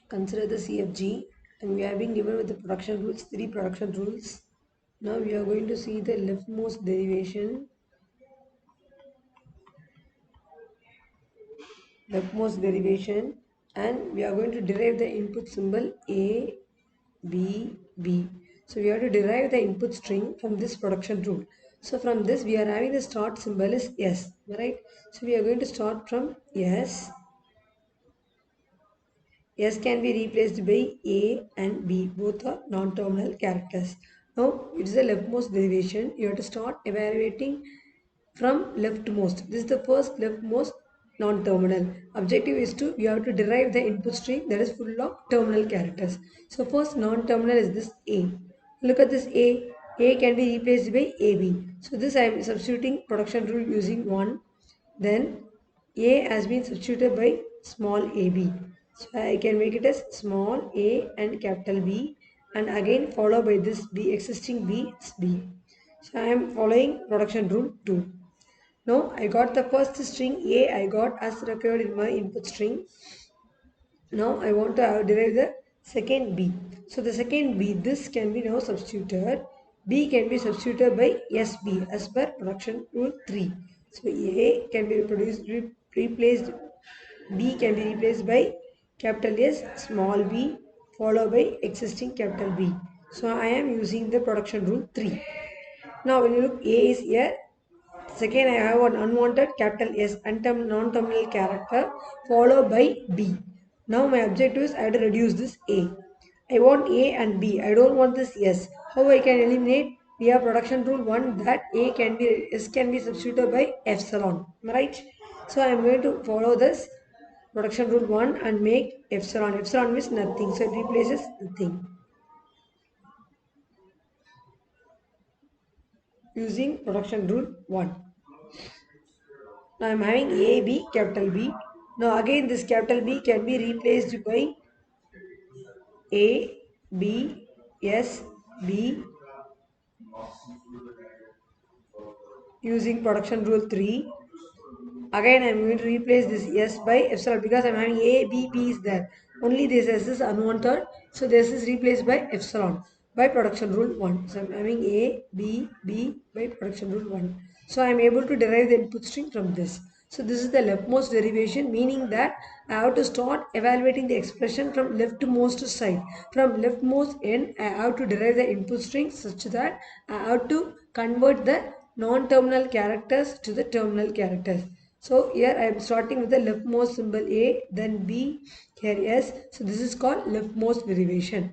Consider the CFG, and we have been given with the production rules, 3 production rules. Now we are going to see the leftmost derivation, and we are going to derive the input symbol A, B, B. So we have to derive the input string from this production rule. So from this we are having the start symbol is S, right? So we are going to start from S. S can be replaced by A and B. Both are non-terminal characters. Now it is the leftmost derivation. You have to start evaluating from leftmost. This is the first leftmost non-terminal. Objective is to you have to derive the input string that is full of terminal characters. So first non-terminal is this A. Look at this A. A can be replaced by AB. So this I am substituting production rule using 1. Then A has been substituted by small ab. So I can make it as small a and capital B, and again follow by this B, existing B is B. So I am following production rule 2. Now I got the first string A I got as required in my input string. Now I want to derive the second B. So the second B, this can be now substituted. B can be substituted by SB as per production rule 3. So A can be replaced, B can be replaced by capital S, small b, followed by existing capital B. So I am using the production rule 3. Now when you look, A is here. Second, I have an unwanted capital S, non-terminal character, followed by B. Now my objective is I have to reduce this A. I want A and B. I don't want this S. How I can eliminate? We have production rule 1 that S can be substituted by epsilon. Am I right? So I am going to follow this production rule 1 and make epsilon. Epsilon means nothing. So it replaces nothing. Using production rule 1. Now I am having A, B, capital B. Now again this capital B can be replaced by A, B, S, B using production rule 3. Again I am going to replace this S by epsilon because I am having A, B, B is there. Only this S is unwanted. So this is replaced by epsilon by production rule 1. So I am having A, B, B by production rule 1. So I am able to derive the input string from this. So this is the leftmost derivation, meaning that I have to start evaluating the expression from leftmost side. From leftmost end, I have to derive the input string such that I have to convert the non-terminal characters to the terminal characters. So here I am starting with the leftmost symbol A, then B, here S. So this is called leftmost derivation.